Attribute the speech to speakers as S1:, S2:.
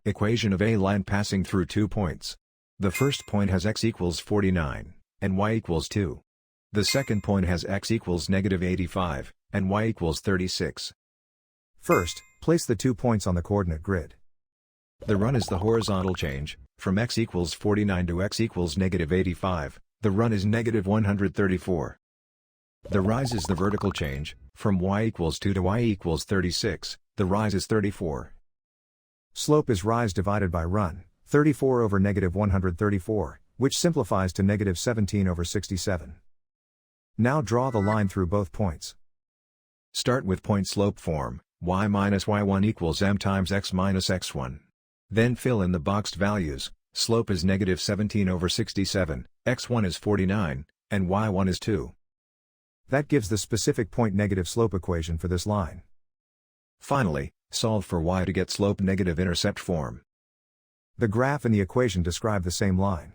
S1: Equation of a line passing through 2 points. The first point has x equals 49, and y equals 2. The second point has x equals -85, and y equals 36.
S2: First, place the 2 points on the coordinate grid.
S1: The run is the horizontal change, from x equals 49 to x equals -85, the run is -134. The rise is the vertical change, from y equals 2 to y equals 36, the rise is 34.
S2: Slope is rise divided by run, 34 over -134, which simplifies to -17 over 67. Now draw the line through both points.
S1: Start with point slope form, y minus y1 equals m times x minus x1. Then fill in the boxed values. Slope is -17 over 67, x1 is 49, and y1 is 2.
S2: That gives the specific point negative slope equation for this line.
S1: Finally, solve for y to get slope negative intercept form.
S2: The graph and the equation describe the same line.